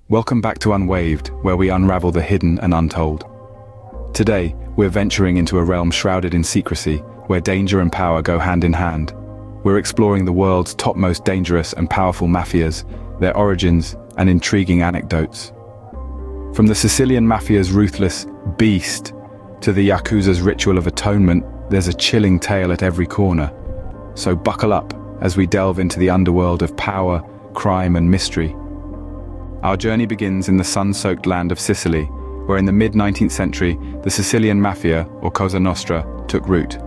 Welcome back to Unwaved, where we unravel the hidden and untold. Today, we're venturing into a realm shrouded in secrecy, where danger and power go hand in hand. We're exploring the world's topmost dangerous and powerful mafias, their origins, and intriguing anecdotes. From the Sicilian Mafia's ruthless beast to the Yakuza's ritual of atonement, there's a chilling tale at every corner. So buckle up as we delve into the underworld of power, crime, and mystery. Our journey begins in the sun-soaked land of Sicily, where in the mid-19th century, the Sicilian Mafia, or Cosa Nostra, took root.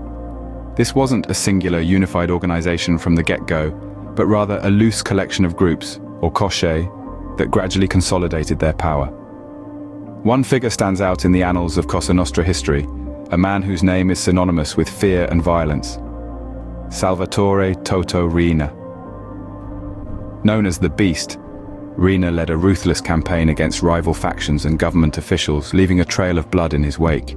This wasn't a singular, unified organization from the get-go, but rather a loose collection of groups, or cosche, that gradually consolidated their power. One figure stands out in the annals of Cosa Nostra history, a man whose name is synonymous with fear and violence: Salvatore Toto Riina. Known as the Beast, Riina led a ruthless campaign against rival factions and government officials, leaving a trail of blood in his wake.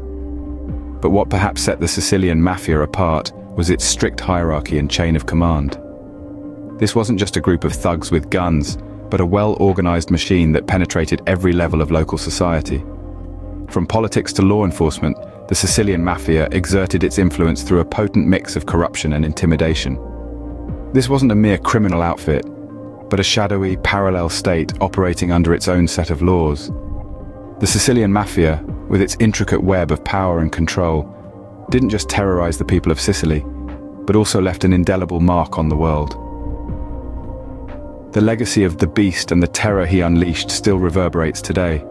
But what perhaps set the Sicilian Mafia apart was its strict hierarchy and chain of command. This wasn't just a group of thugs with guns, but a well-organized machine that penetrated every level of local society. From politics to law enforcement, the Sicilian Mafia exerted its influence through a potent mix of corruption and intimidation. This wasn't a mere criminal outfit, but a shadowy, parallel state operating under its own set of laws. The Sicilian Mafia, with its intricate web of power and control, didn't just terrorize the people of Sicily, but also left an indelible mark on the world. The legacy of the Beast and the terror he unleashed still reverberates today.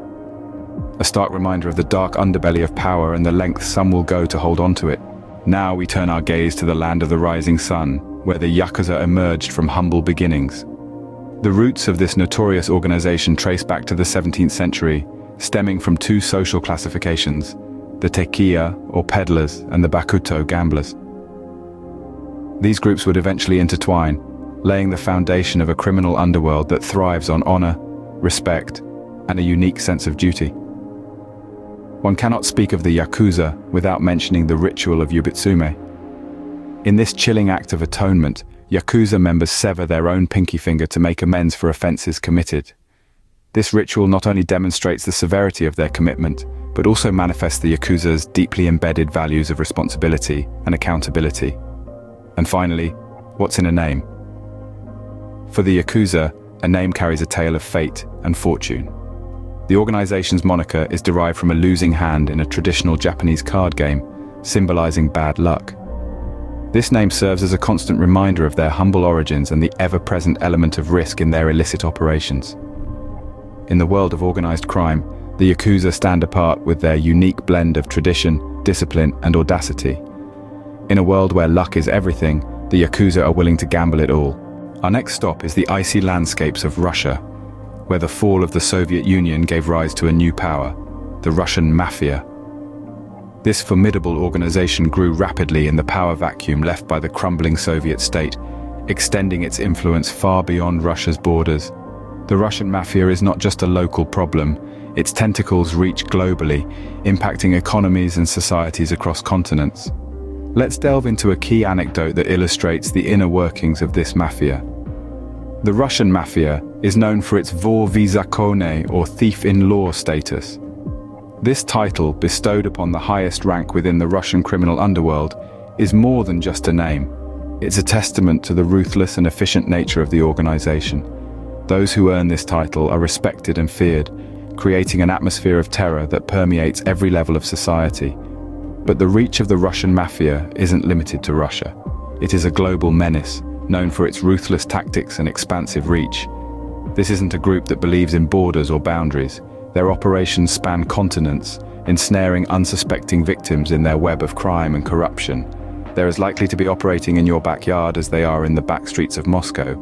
A stark reminder of the dark underbelly of power and the lengths some will go to hold on to it. Now we turn our gaze to the land of the rising sun, where the Yakuza emerged from humble beginnings. The roots of this notorious organization trace back to the 17th century, stemming from two social classifications: the tequila, or peddlers, and the bakuto, gamblers. These groups would eventually intertwine, laying the foundation of a criminal underworld that thrives on honor, respect, and a unique sense of duty. One cannot speak of the Yakuza without mentioning the ritual of Yubitsume. In this chilling act of atonement, Yakuza members sever their own pinky finger to make amends for offenses committed. This ritual not only demonstrates the severity of their commitment, but also manifests the Yakuza's deeply embedded values of responsibility and accountability. And finally, what's in a name? For the Yakuza, a name carries a tale of fate and fortune. The organization's moniker is derived from a losing hand in a traditional Japanese card game, symbolizing bad luck. This name serves as a constant reminder of their humble origins and the ever-present element of risk in their illicit operations. In the world of organized crime, the Yakuza stand apart with their unique blend of tradition, discipline, and audacity. In a world where luck is everything, the Yakuza are willing to gamble it all. Our next stop is the icy landscapes of Russia, where the fall of the Soviet Union gave rise to a new power, the Russian Mafia. This formidable organization grew rapidly in the power vacuum left by the crumbling Soviet state, extending its influence far beyond Russia's borders. The Russian Mafia is not just a local problem, its tentacles reach globally, impacting economies and societies across continents. Let's delve into a key anecdote that illustrates the inner workings of this mafia. The Russian Mafia is known for its vor v zakone, or thief-in-law status. This title, bestowed upon the highest rank within the Russian criminal underworld, is more than just a name. It's a testament to the ruthless and efficient nature of the organization. Those who earn this title are respected and feared, creating an atmosphere of terror that permeates every level of society. But the reach of the Russian Mafia isn't limited to Russia. It is a global menace, known for its ruthless tactics and expansive reach. This isn't a group that believes in borders or boundaries. Their operations span continents, ensnaring unsuspecting victims in their web of crime and corruption. They're as likely to be operating in your backyard as they are in the back streets of Moscow.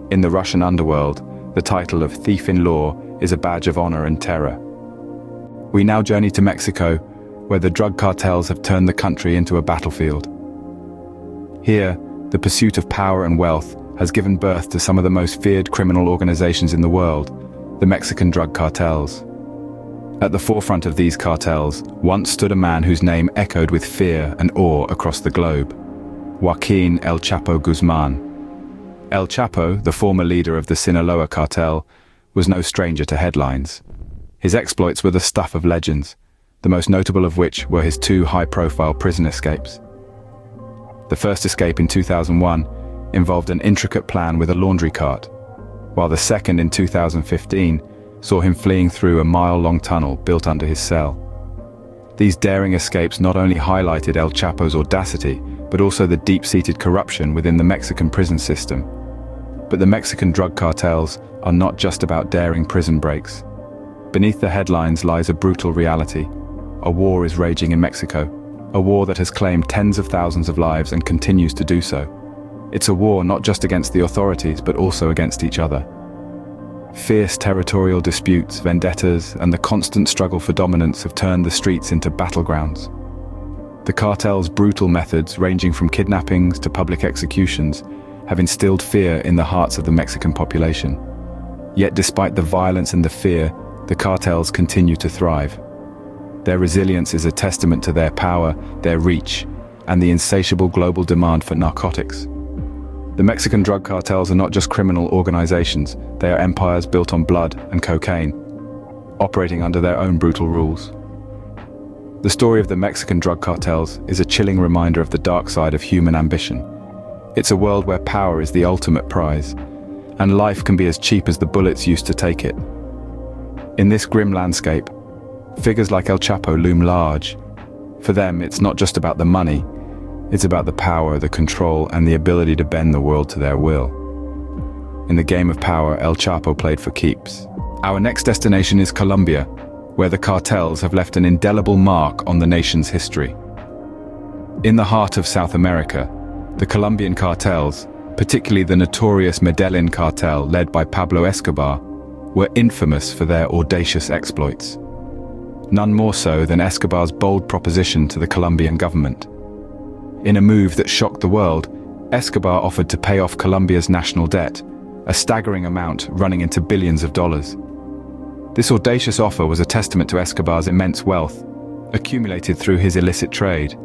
In the Russian underworld, the title of thief-in-law is a badge of honor and terror. We now journey to Mexico, where the drug cartels have turned the country into a battlefield. Here, the pursuit of power and wealth has given birth to some of the most feared criminal organizations in the world, the Mexican drug cartels. At the forefront of these cartels once stood a man whose name echoed with fear and awe across the globe: Joaquin El Chapo Guzman. El Chapo, the former leader of the Sinaloa cartel, was no stranger to headlines. His exploits were the stuff of legends, the most notable of which were his two high-profile prison escapes. The first escape in 2001 involved an intricate plan with a laundry cart, while the second in 2015 saw him fleeing through a mile-long tunnel built under his cell. These daring escapes not only highlighted El Chapo's audacity, but also the deep-seated corruption within the Mexican prison system. But the Mexican drug cartels are not just about daring prison breaks. Beneath the headlines lies a brutal reality. A war is raging in Mexico, a war that has claimed tens of thousands of lives and continues to do so. It's a war not just against the authorities, but also against each other. Fierce territorial disputes, vendettas, and the constant struggle for dominance have turned the streets into battlegrounds. The cartel's brutal methods, ranging from kidnappings to public executions, have instilled fear in the hearts of the Mexican population. Yet despite the violence and the fear, the cartels continue to thrive. Their resilience is a testament to their power, their reach, and the insatiable global demand for narcotics. The Mexican drug cartels are not just criminal organizations, they are empires built on blood and cocaine, operating under their own brutal rules. The story of the Mexican drug cartels is a chilling reminder of the dark side of human ambition. It's a world where power is the ultimate prize, and life can be as cheap as the bullets used to take it. In this grim landscape, figures like El Chapo loom large. For them, it's not just about the money, it's about the power, the control, and the ability to bend the world to their will. In the game of power, El Chapo played for keeps. Our next destination is Colombia, where the cartels have left an indelible mark on the nation's history. In the heart of South America, the Colombian cartels, particularly the notorious Medellin cartel led by Pablo Escobar, were infamous for their audacious exploits. None more so than Escobar's bold proposition to the Colombian government. In a move that shocked the world, Escobar offered to pay off Colombia's national debt, a staggering amount running into billions of dollars. This audacious offer was a testament to Escobar's immense wealth, accumulated through his illicit trade.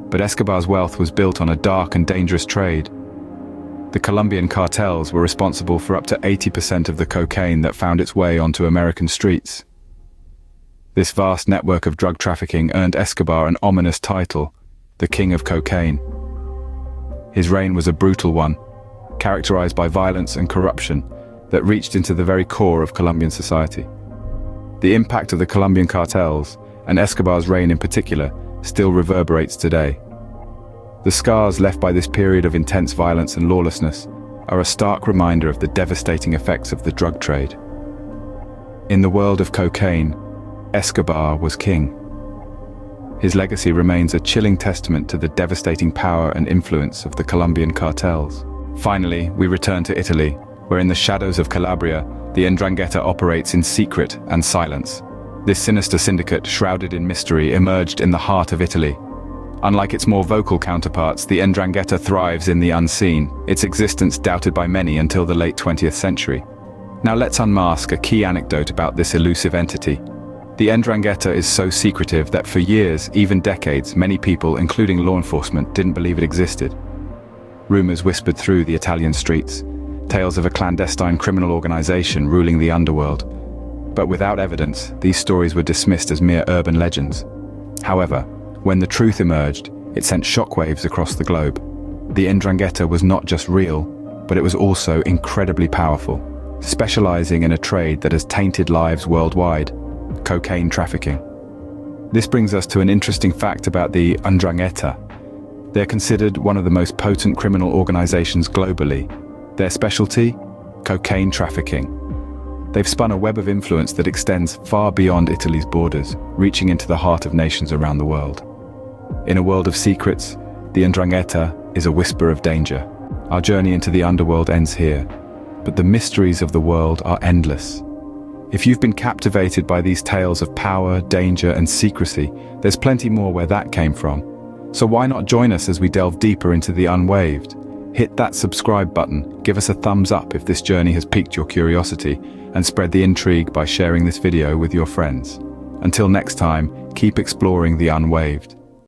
But Escobar's wealth was built on a dark and dangerous trade. The Colombian cartels were responsible for up to 80% of the cocaine that found its way onto American streets. This vast network of drug trafficking earned Escobar an ominous title, the King of Cocaine. His reign was a brutal one, characterized by violence and corruption that reached into the very core of Colombian society. The impact of the Colombian cartels, and Escobar's reign in particular, still reverberates today. The scars left by this period of intense violence and lawlessness are a stark reminder of the devastating effects of the drug trade. In the world of cocaine, Escobar was king. His legacy remains a chilling testament to the devastating power and influence of the Colombian cartels. Finally, we return to Italy, where in the shadows of Calabria, the Ndrangheta operates in secret and silence. This sinister syndicate, shrouded in mystery, emerged in the heart of Italy. Unlike its more vocal counterparts, the Ndrangheta thrives in the unseen, its existence doubted by many until the late 20th century. Now let's unmask a key anecdote about this elusive entity. The Ndrangheta is so secretive that for years, even decades, many people, including law enforcement, didn't believe it existed. Rumors whispered through the Italian streets, tales of a clandestine criminal organization ruling the underworld. But without evidence, these stories were dismissed as mere urban legends. However, when the truth emerged, it sent shockwaves across the globe. The Ndrangheta was not just real, but it was also incredibly powerful, specializing in a trade that has tainted lives worldwide: cocaine trafficking. This brings us to an interesting fact about the Ndrangheta. They're considered one of the most potent criminal organizations globally. Their specialty? Cocaine trafficking. They've spun a web of influence that extends far beyond Italy's borders, reaching into the heart of nations around the world. In a world of secrets, the Ndrangheta is a whisper of danger. Our journey into the underworld ends here, but the mysteries of the world are endless. If you've been captivated by these tales of power, danger, and secrecy, there's plenty more where that came from. So why not join us as we delve deeper into the Unwaved? Hit that subscribe button, give us a thumbs up if this journey has piqued your curiosity, and spread the intrigue by sharing this video with your friends. Until next time, keep exploring the Unwaved.